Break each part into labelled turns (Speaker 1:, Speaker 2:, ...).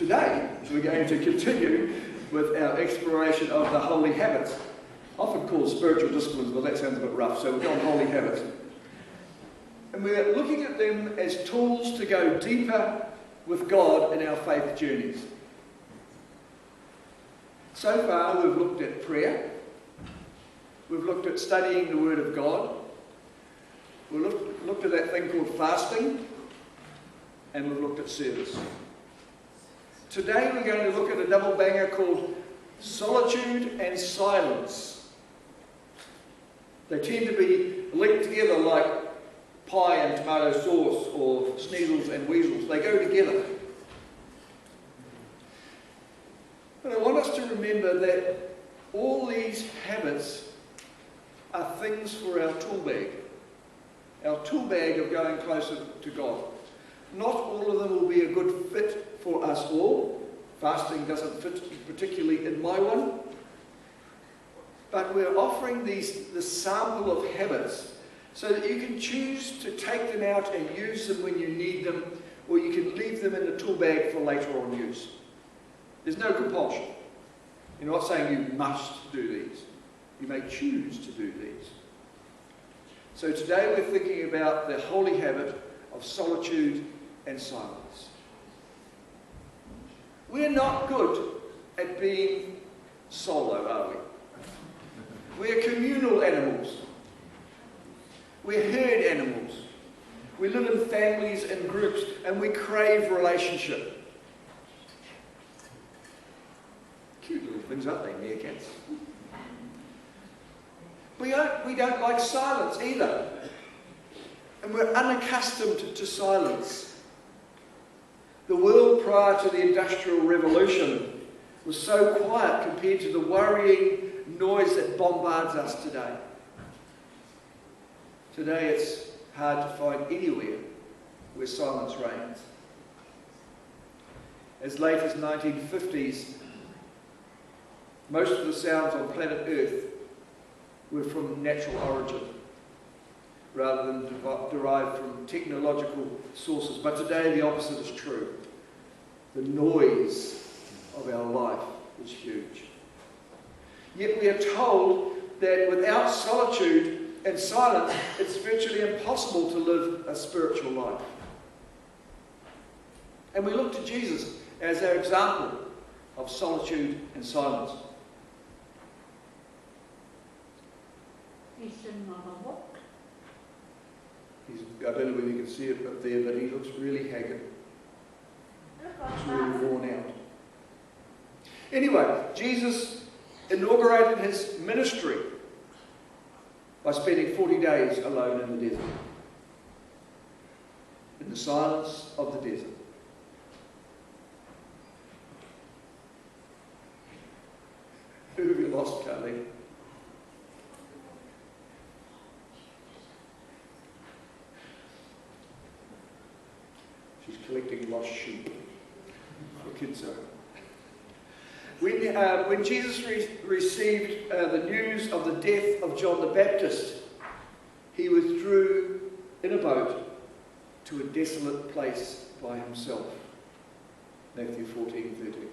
Speaker 1: Today, we're going to continue with our exploration of the holy habits, often called spiritual disciplines, but that sounds a bit rough, so we're going holy habits. And we're looking at them as tools to go deeper with God in our faith journeys. So far, we've looked at prayer, we've looked at studying the Word of God, we've looked at that thing called fasting, and we've looked at service. Today we're going to look at a double banger called solitude and silence. They tend to be linked together like pie and tomato sauce or sneezels and weasels. They go together. But I want us to remember that all these habits are things for our tool bag of going closer to God. Not all of them will be a good fit for us all. Fasting doesn't fit particularly in my one. But we're offering the sample of habits so that you can choose to take them out and use them when you need them, or you can leave them in the tool bag for later on use. There's no compulsion. You're not saying you must do these. You may choose to do these. So today we're thinking about the holy habit of solitude and silence. We're not good at being solo, are we? We're communal animals. We're herd animals. We live in families and groups, and we crave relationship. Cute little things, aren't they, meerkats? We don't like silence either. And we're unaccustomed to silence. The world prior to the Industrial Revolution was so quiet compared to the worrying noise that bombards us today. Today it's hard to find anywhere where silence reigns. As late as 1950s, most of the sounds on planet Earth were from natural origin, rather than derived from technological sources. But today the opposite is true. The noise of our life is huge. Yet we are told that without solitude and silence, it's virtually impossible to live a spiritual life. And we look to Jesus as our example of solitude and silence.
Speaker 2: He's in my book.
Speaker 1: I don't know whether you can see it up there, but he looks really haggard. He's really worn out. Anyway, Jesus inaugurated his ministry by spending 40 days alone in the desert. In the silence of the desert. Who have you lost, Carly? She's collecting lost sheep for kids' home. When Jesus received the news of the death of John the Baptist, he withdrew in a boat to a desolate place by himself. Matthew 14:13.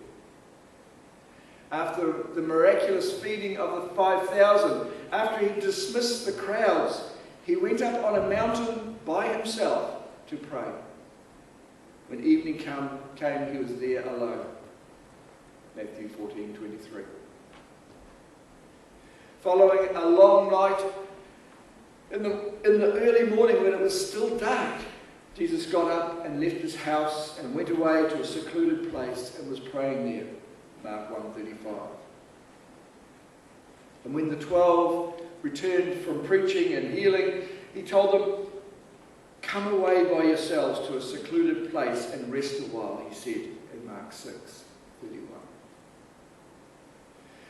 Speaker 1: After the miraculous feeding of the 5,000, after he dismissed the crowds, he went up on a mountain by himself to pray. When evening came, he was there alone. Matthew 14:23. Following a long night, in the early morning when it was still dark, Jesus got up and left his house and went away to a secluded place and was praying there. Mark 1:35. And when the 12 returned from preaching and healing, he told them, "Come away by yourselves to a secluded place and rest a while," he said in Mark 6:31.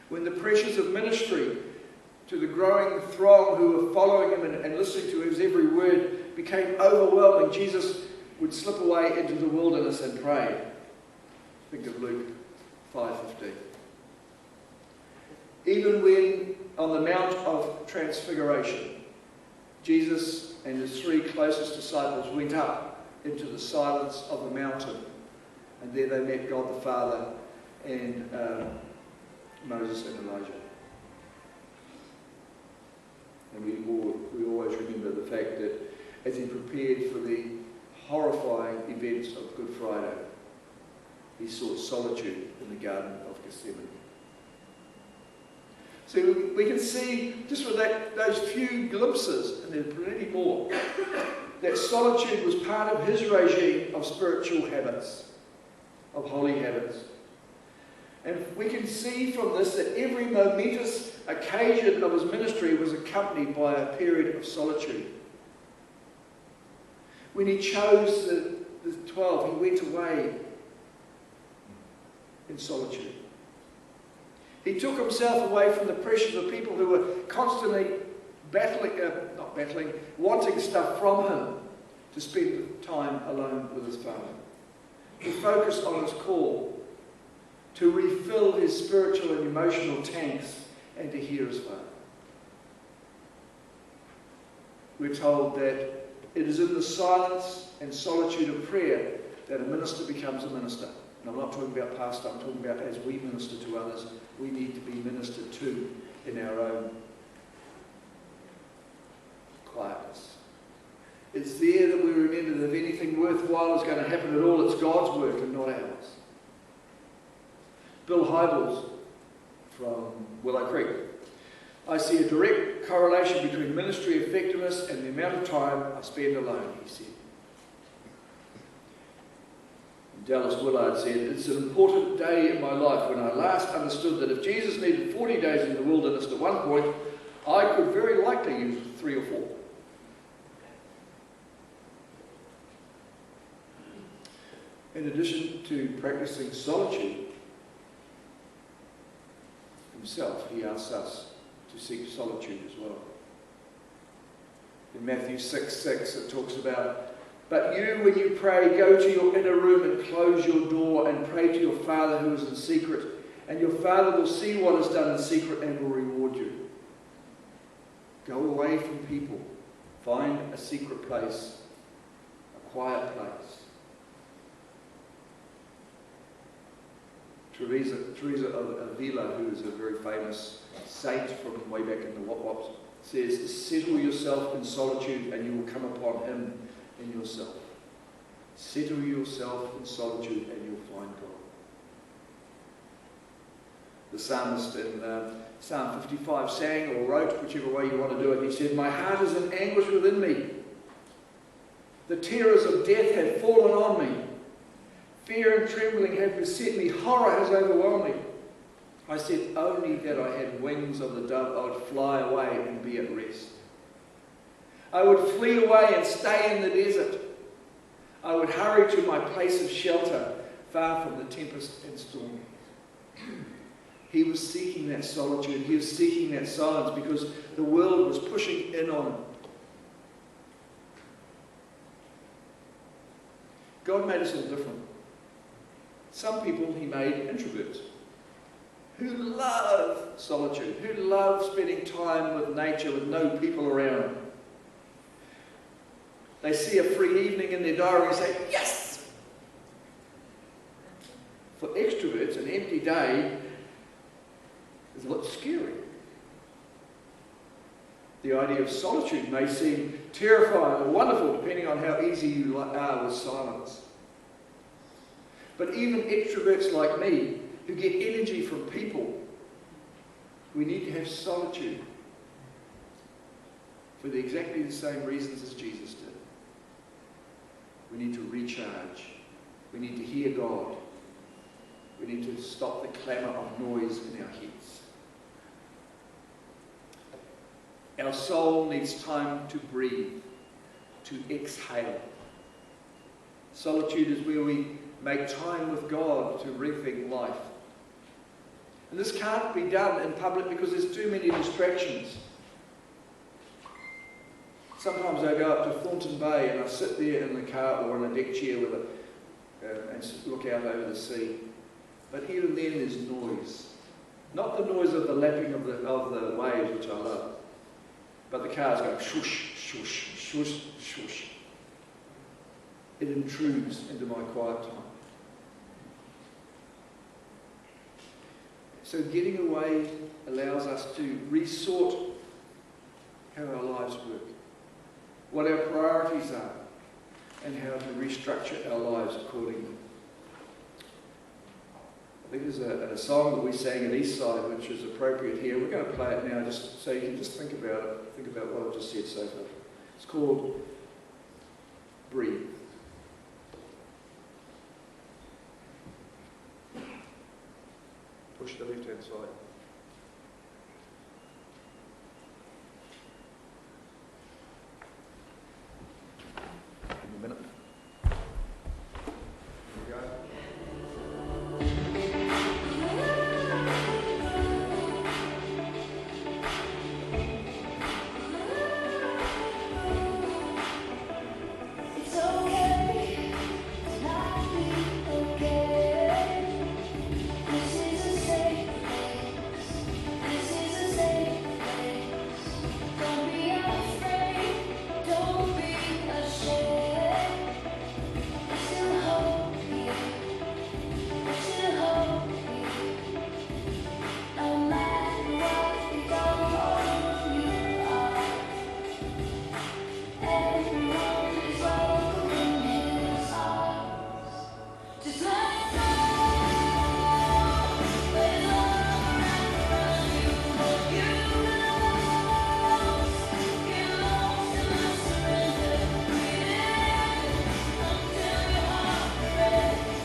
Speaker 1: When the pressures of ministry to the growing throng who were following him and listening to his every word became overwhelming, Jesus would slip away into the wilderness and pray. Think of Luke 5:15. Even when on the Mount of Transfiguration, Jesus and his three closest disciples went up into the silence of the mountain And there they met God the Father and Moses and Elijah. And we always remember the fact that as he prepared for the horrifying events of Good Friday, he sought solitude in the Garden of Gethsemane. So we can see, just with those few glimpses, and there's plenty more, that solitude was part of his regime of spiritual habits, of holy habits. And we can see from this that every momentous occasion of his ministry was accompanied by a period of solitude. When he chose the 12, he went away in solitude. He took himself away from the pressures of people who were constantly wanting stuff from him, to spend time alone with his Father. He focused on his call to refill his spiritual and emotional tanks and to hear his Father. We're told that it is in the silence and solitude of prayer that a minister becomes a minister. And I'm not talking about pastor, I'm talking about as we minister to others, we need to be ministered to in our own quietness. It's there that we remember that if anything worthwhile is going to happen at all, it's God's work and not ours. Bill Hybels from Willow Creek. I see a direct correlation between ministry effectiveness and the amount of time I spend alone, he said. Dallas Willard said, it's an important day in my life when I last understood that if Jesus needed 40 days in the wilderness at one point, I could very likely use 3 or 4. In addition to practicing solitude himself, he asks us to seek solitude as well. In Matthew 6:6 it talks about, but you, when you pray, go to your inner room and close your door and pray to your Father who is in secret, and your Father will see what is done in secret and will reward you. Go away from people. Find a secret place, a quiet place. Teresa of Avila, who is a very famous saint from way back in the Wop-Wops, says, settle yourself in solitude and you will come upon him in yourself. Settle yourself in solitude and you'll find God. The psalmist in Psalm 55 sang or wrote, whichever way you want to do it, he said, my heart is in anguish within me. The terrors of death have fallen on me. Fear and trembling have beset me. Horror has overwhelmed me. I said, only that I had wings of the dove, I would fly away and be at rest. I would flee away and stay in the desert. I would hurry to my place of shelter, far from the tempest and storm. He was seeking that solitude. He was seeking that silence because the world was pushing in on him. God made us all different. Some people he made introverts who love solitude, who love spending time with nature with no people around. They see a free evening in their diary and say, yes! For extroverts, an empty day is a lot scary. The idea of solitude may seem terrifying or wonderful depending on how easy you are with silence. But even extroverts like me, who get energy from people, we need to have solitude for exactly the same reasons as Jesus did. We need to recharge. We need to hear God. We need to stop the clamour of noise in our heads. Our soul needs time to breathe, to exhale. Solitude is where we make time with God to rethink life. And this can't be done in public because there's too many distractions. Sometimes I go up to Thornton Bay and I sit there in the car or in a deck chair with and look out over the sea. But even then there's noise. Not the noise of the lapping of the waves, which I love, but the cars go shush, shush, shush, shush. It intrudes into my quiet time. So getting away allows us to resort how our lives work, what our priorities are, and how to restructure our lives accordingly. I think there's a song that we sang at Eastside which is appropriate here. We're going to play it now just so you can just think about it, think about what I've just said so far. It's called Breathe. Push the left-hand side. Give me a minute. Here we go.
Speaker 3: It's okay to not be okay. This is a safe place. This is a safe place. Don't be afraid. Don't be ashamed. There's still hope here. There's still hope here. No matter what you don't know you are. Everyone is welcome in his arms. Just let go. Let love wrap around you. What you lost, get lost in the surrender. Breathe in until your heart breaks.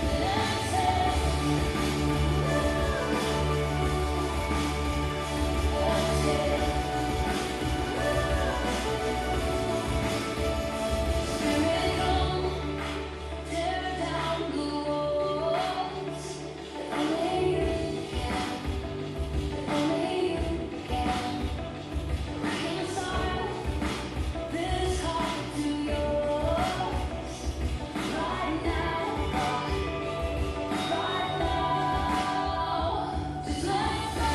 Speaker 3: Then exhale. Spirit, come, tear down the walls that only you can, that only you can. Reconcile this heart to yours right now, God, right now. Just let go.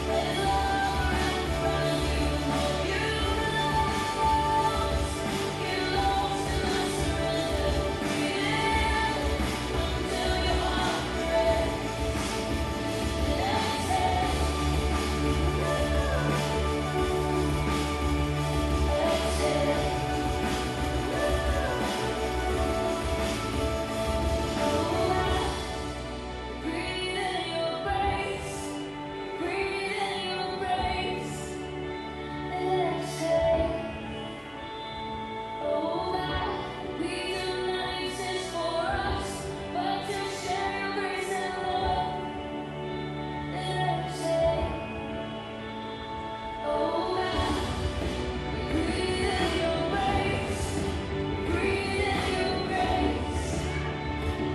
Speaker 3: Let love wrap around you. What you lost, get lost in the surrender. Breathe in until your heart breaks. Then exhale. Breathe in your grace. Breathe in your grace. Exhale. Oh God, we do not exist for us, but to share your grace and love. Exhale. Oh God, breathe in your grace. Breathe in your grace.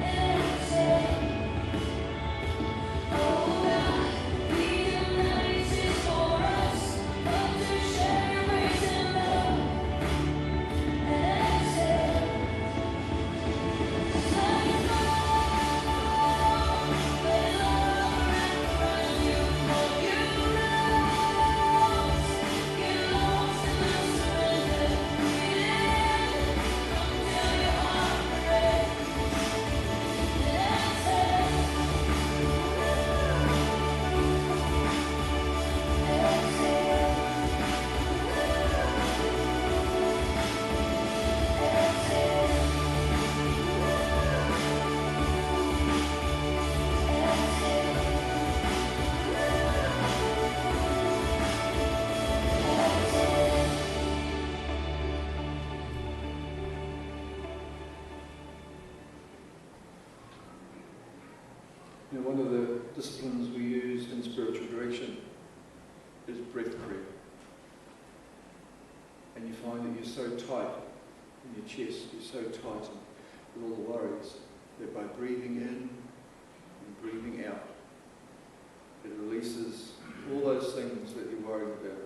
Speaker 3: Exhale. Oh God, we do not exist for us, but to share your grace and love. Exhale. Just let it go. Let love wrap around you. What you lost, get lost in the surrender. Breathe in until your heart breaks. Exhale.
Speaker 1: You know, one of the disciplines we use in spiritual direction is breath prayer. And you find that you're so tight in your chest, you're so tight with all the worries, that by breathing in and breathing out, it releases all those things that you're worried about.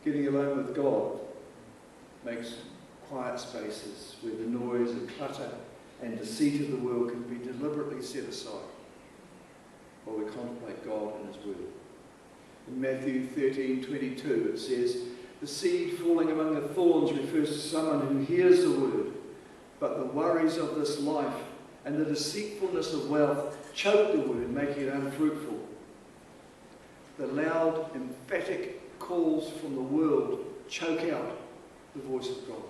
Speaker 1: Getting alone with God makes quiet spaces where the noise and clutter and deceit of the world can be deliberately set aside while we contemplate God and His Word. In Matthew 13:22 it says, "The seed falling among the thorns refers to someone who hears the Word, but the worries of this life and the deceitfulness of wealth choke the word, making it unfruitful. The loud, emphatic calls from the world choke out the voice of God.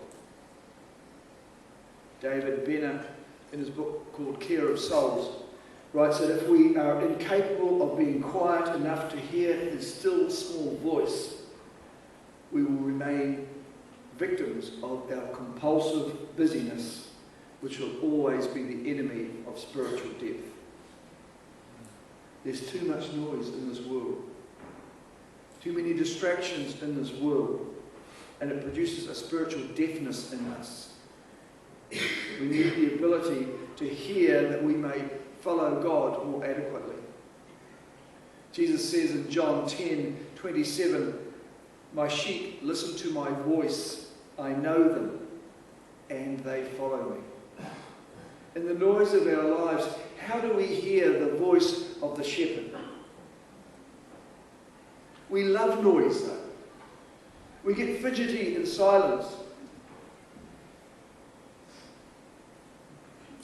Speaker 1: David Benner, in his book called Care of Souls, writes that if we are incapable of being quiet enough to hear his still small voice, we will remain victims of our compulsive busyness, which will always be the enemy of spiritual depth. There's too much noise in this world, too many distractions in this world, and it produces a spiritual deafness in us. We need the ability to hear that we may follow God more adequately. Jesus says in John 10:27, "My sheep listen to my voice, I know them, and they follow me." In the noise of our lives, how do we hear the voice of the shepherd? We love noise, though. We get fidgety in silence.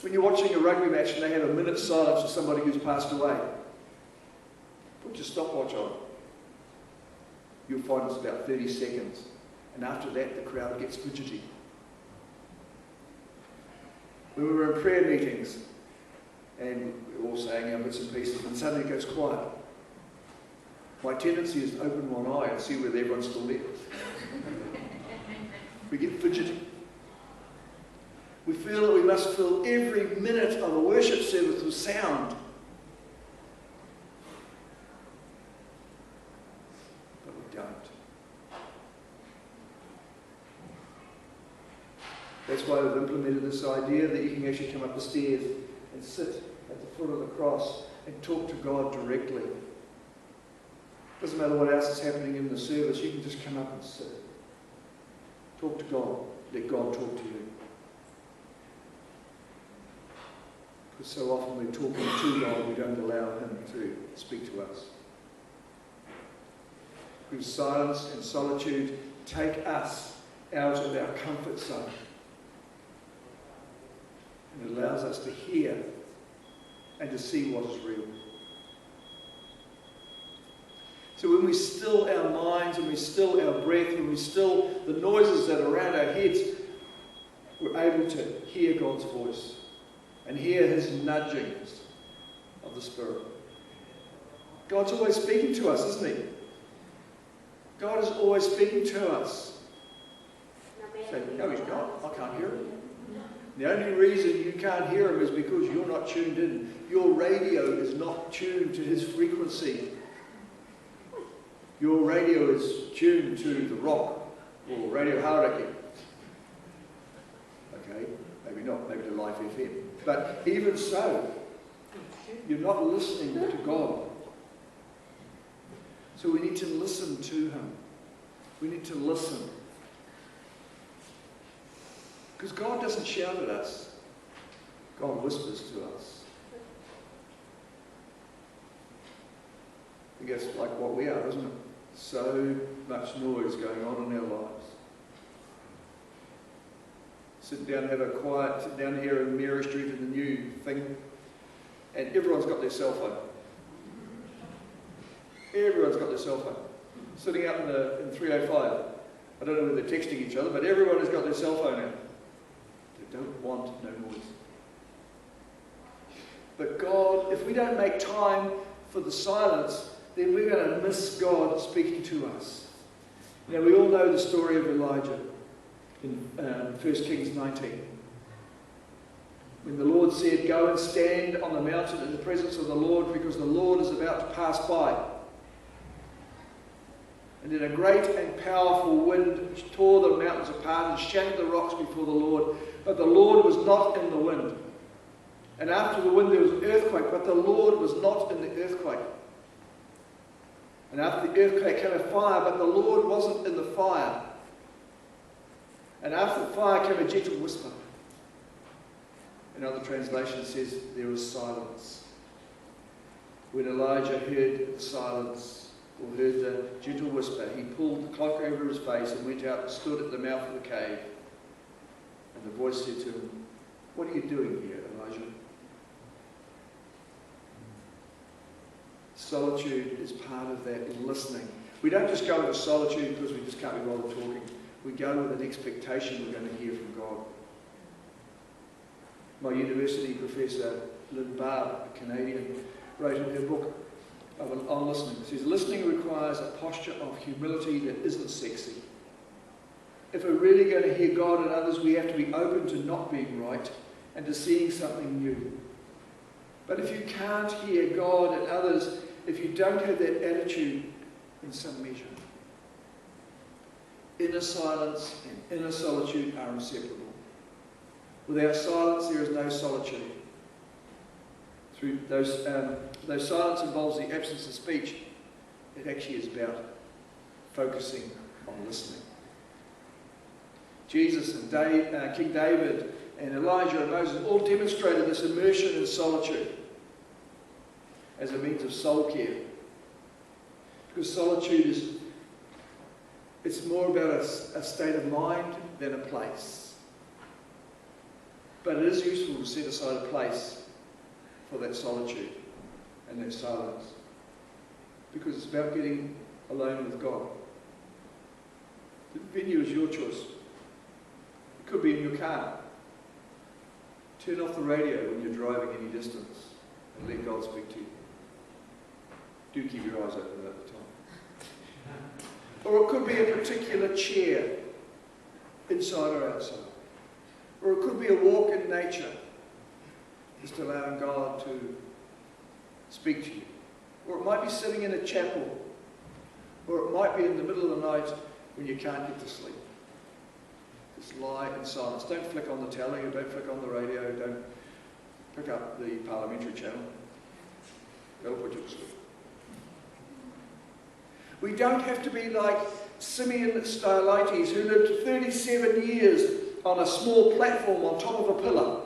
Speaker 1: When you're watching a rugby match and they have a minute's silence for somebody who's passed away, put your stopwatch on. You'll find it's about 30 seconds. And after that, the crowd gets fidgety. When we were in prayer meetings, and we're all saying our bits and pieces, and suddenly it goes quiet, my tendency is to open one eye and see whether everyone's still there. We get fidgety. We feel that we must fill every minute of a worship service with sound. But we don't. That's why we've implemented this idea that you can actually come up the stairs and sit at the foot of the cross and talk to God directly. Doesn't matter what else is happening in the service, you can just come up and sit. Talk to God. Let God talk to you. Because so often we're talking to God, we don't allow Him to speak to us. Because silence and solitude take us out of our comfort zone. And it allows us to hear and to see what is real. So when we still our minds, and we still our breath, when we still the noises that are around our heads, we're able to hear God's voice and hear His nudgings of the Spirit. God's always speaking to us, isn't He? God is always speaking to us. Say, no, He's not. I can't hear Him. The only reason you can't hear Him is because you're not tuned in. Your radio is not tuned to His frequency. Your radio is tuned to the rock or Radio Hauraki. Okay, maybe not, maybe to Life FM. But even so, you're not listening to God. So we need to listen to Him. We need to listen. Because God doesn't shout at us. God whispers to us. I guess like what we are, isn't it? So much noise going on in our lives. Sit down here in Mary Street in the new thing, and everyone's got their cell phone. Everyone's got their cell phone. Sitting out in 305. I don't know whether they're texting each other, but everyone has got their cell phone out. They don't want no noise. But God, if we don't make time for the silence, then we're going to miss God speaking to us. You know, we all know the story of Elijah in 1 Kings 19. When the Lord said, "Go and stand on the mountain in the presence of the Lord, because the Lord is about to pass by." And then a great and powerful wind tore the mountains apart and shattered the rocks before the Lord. But the Lord was not in the wind. And after the wind there was an earthquake, but the Lord was not in the earthquake. And after the earthquake came a fire, but the Lord wasn't in the fire. And after the fire came a gentle whisper. Another translation says there was silence. When Elijah heard the silence, or heard the gentle whisper, he pulled the cloak over his face and went out and stood at the mouth of the cave. And the voice said to him, What are you doing here, Elijah? Solitude is part of that listening. We don't just go into solitude because we just can't be bothered talking. We go with an expectation we're going to hear from God. My university professor, Lynn Barb, a Canadian, wrote in her book on listening. She says, listening requires a posture of humility that isn't sexy. If we're really going to hear God and others, we have to be open to not being right and to seeing something new. But if you can't hear God and others, if you don't have that attitude in some measure, inner silence and inner solitude are inseparable. Without silence, there is no solitude. Through though silence involves the absence of speech, it actually is about focusing on listening. Jesus and King David and Elijah and Moses all demonstrated this immersion in solitude as a means of soul care. Because solitude it's more about a state of mind than a place. But it is useful to set aside a place for that solitude and that silence. Because it's about getting alone with God. The venue is your choice. It could be in your car. Turn off the radio when you're driving any distance and let God speak to you. Do keep your eyes open at the time. Or it could be a particular chair, inside or outside. Or it could be a walk in nature, just allowing God to speak to you. Or it might be sitting in a chapel. Or it might be in the middle of the night when you can't get to sleep. Just lie in silence. Don't flick on the telly, or don't flick on the radio, don't pick up the parliamentary channel. That'll put you to sleep. We don't have to be like Simeon Stylites, who lived 37 years on a small platform on top of a pillar.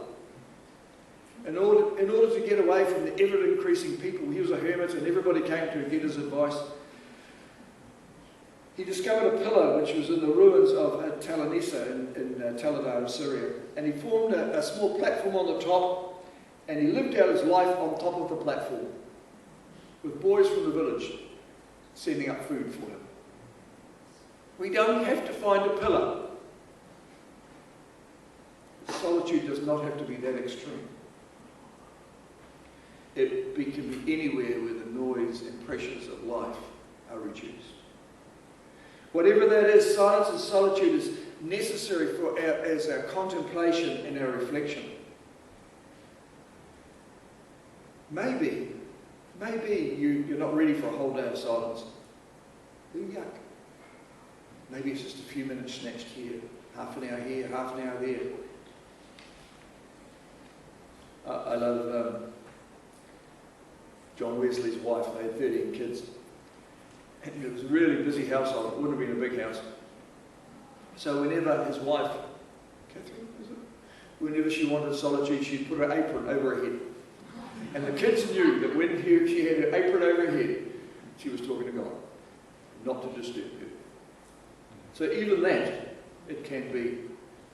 Speaker 1: In order to get away from the ever-increasing people, he was a hermit and everybody came to get his advice. He discovered a pillar which was in the ruins of Talanissa in Taladar in Syria. And he formed a small platform on the top, and he lived out his life on top of the platform with boys from the village sending up food for him. We don't have to find a pillar. Solitude does not have to be that extreme. It can be anywhere where the noise and pressures of life are reduced. Whatever that is, silence and solitude is necessary as our contemplation and our reflection. Maybe you're not ready for a whole day of silence. Yuck. Maybe it's just a few minutes snatched here, half an hour here, half an hour there. I love John Wesley's wife. They had 13 kids. And it was a really busy household. It wouldn't have been a big house. So whenever his wife, Catherine, is it? Whenever she wanted solitude, she'd put her apron over her head. And the kids knew that when she had her apron over her head, she was talking to God, not to disturb her. So even that, it can be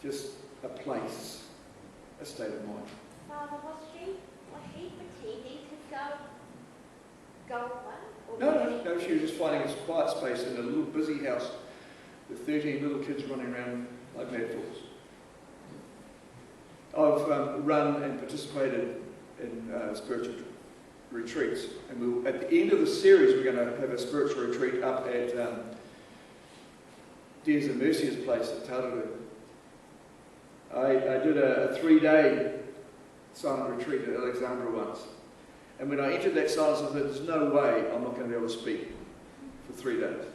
Speaker 1: just a place, a state of mind.
Speaker 4: Father, was she pretending to go away?
Speaker 1: No, she was just finding a quiet space in a little busy house with 13 little kids running around like mad fools. I've run and participated in spiritual retreats, and at the end of the series we're going to have a spiritual retreat up at Des and Mercia's place at Tararu. I did a 3-day silent retreat at Alexandra once, and when I entered that silence I thought, there's no way I'm not going to be able to speak for 3 days.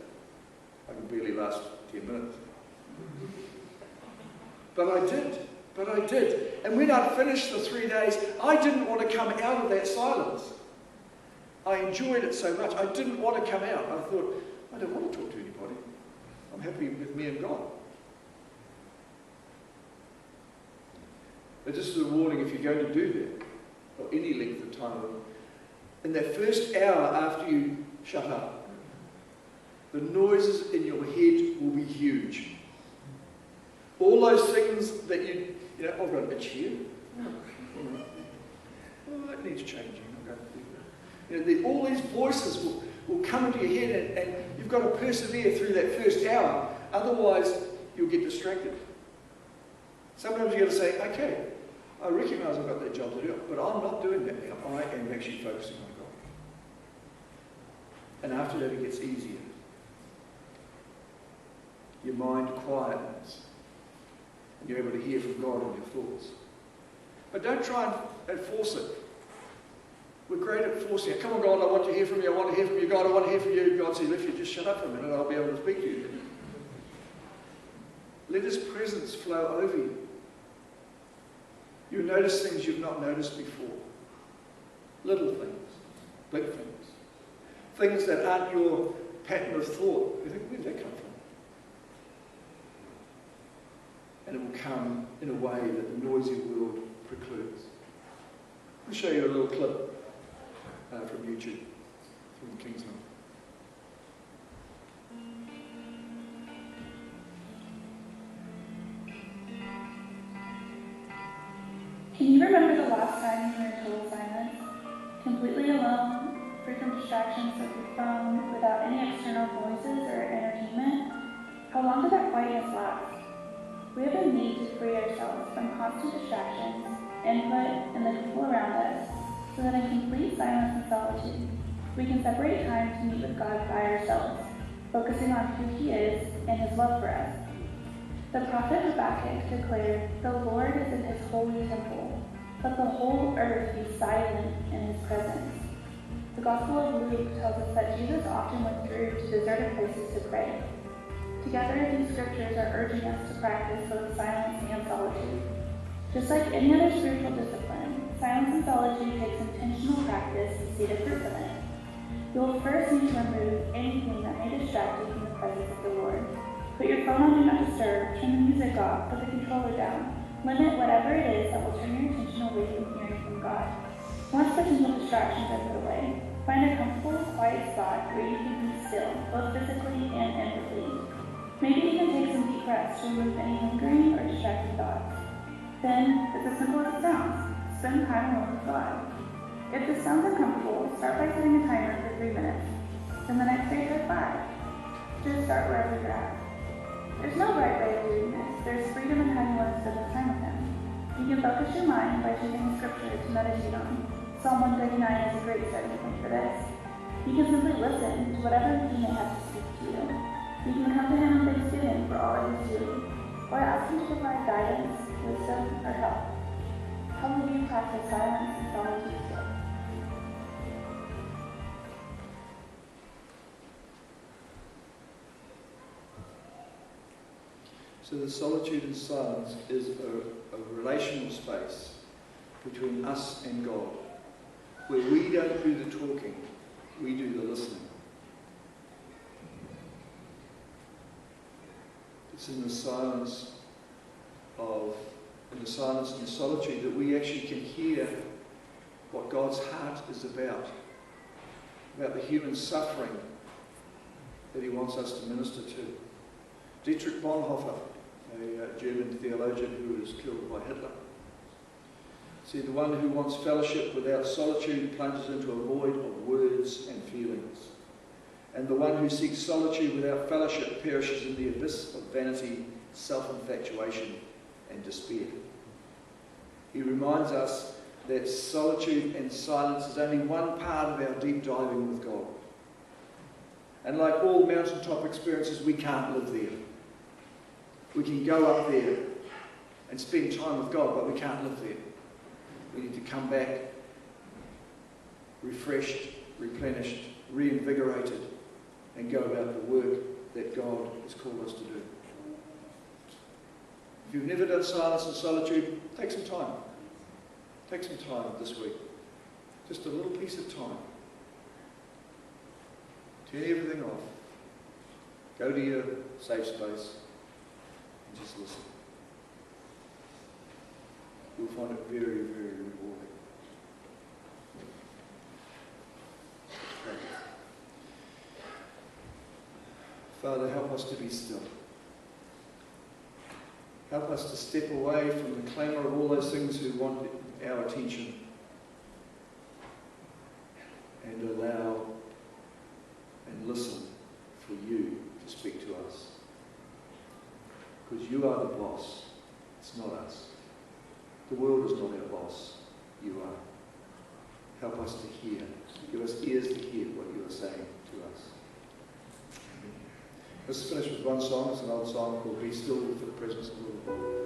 Speaker 1: I can barely last 10 minutes. But I did. And when I finished the 3 days, I didn't want to come out of that silence. I enjoyed it so much. I didn't want to come out. I thought, I don't want to talk to anybody. I'm happy with me and God. But just as a warning, if you're going to do that, or any length of time, in that first hour after you shut up, the noises in your head will be huge. All those things that I've got an itch here, Oh, that needs changing. All these voices will come into your head, and you've got to persevere through that first hour. Otherwise, you'll get distracted. Sometimes you've got to say, okay, I recognise I've got that job to do, but I'm not doing that now. I am actually focusing on God. And after that, it gets easier. Your mind quietens. And you're able to hear from God in your thoughts. But don't try and force it. We're great at forcing it. Come on, God, I want to hear from you. I want to hear from you, God. I want to hear from you. God says, if you just shut up for a minute, I'll be able to speak to you. Let His presence flow over you. You'll notice things you've not noticed before. Little things, big things. Things that aren't your pattern of thought. You think, where did that come from? And it will come in a way that the noisy world precludes. I'll show you a little clip from YouTube, from Kingsland.
Speaker 5: Can you remember the last time you were in total silence? Completely alone, free from distractions of your phone, without any external voices or entertainment? How long did that quietness last? We have a need to free ourselves from constant distractions, input, and the people around us, so that in complete silence and solitude, we can separate time to meet with God by ourselves, focusing on who He is and His love for us. The prophet Habakkuk declared, "The Lord is in His holy temple, let the whole earth be silent in His presence." The Gospel of Luke tells us that Jesus often withdrew to deserted places to pray. Together, these scriptures are urging us to practice both silence and solitude. Just like any other spiritual discipline, silence and solitude takes intentional practice to see the fruit of it. You will first need to remove anything that may distract you from the presence of the Lord. Put your phone on Do Not Disturb, turn the music off, put the controller down. Limit whatever it is that will turn your attention away from hearing from God. Once potential distractions are put away, find a comfortable, quiet spot where you can be still, both physically and inwardly. Maybe even take some deep breaths to remove any lingering or distracting thoughts. Then, it's as simple as it sounds. Spend time alone with God. If this sounds uncomfortable, start by setting a timer for 3 minutes. Then the next day, try 5. Just start wherever you're at. There's no right way of doing this. There's freedom in how you want to spend the time with Him. You can focus your mind by choosing a scripture to meditate on. Psalm 139 is a great starting point for this. You can simply listen to whatever He may have to speak to you. You can come to Him in thanksgiving for all He is doing, or ask Him to provide guidance, wisdom, or help. How will you practice silence and solitude today?
Speaker 1: So the solitude and silence is a relational space between us and God, where we don't do the talking, we do the listening. It's in the silence and solitude that we actually can hear what God's heart is about the human suffering that He wants us to minister to. Dietrich Bonhoeffer, a German theologian who was killed by Hitler, said, "The one who wants fellowship without solitude plunges into a void of words and feelings. And the one who seeks solitude without fellowship perishes in the abyss of vanity, self-infatuation, and despair." He reminds us that solitude and silence is only one part of our deep diving with God. And like all mountaintop experiences, we can't live there. We can go up there and spend time with God, but we can't live there. We need to come back refreshed, replenished, reinvigorated, and go about the work that God has called us to do. If you've never done silence and solitude, take some time. Take some time this week. Just a little piece of time. Turn everything off. Go to your safe space and just listen. You'll find it very, very rewarding. Father, help us to be still. Help us to step away from the clamour of all those things who want our attention and allow and listen for you to speak to us. Because you are the boss, it's not us. The world is not our boss, you are. Help us to hear. Give us ears to hear what you are saying to us. Let's finish with one song. It's an old song called Be Still for the Presence of the Lord.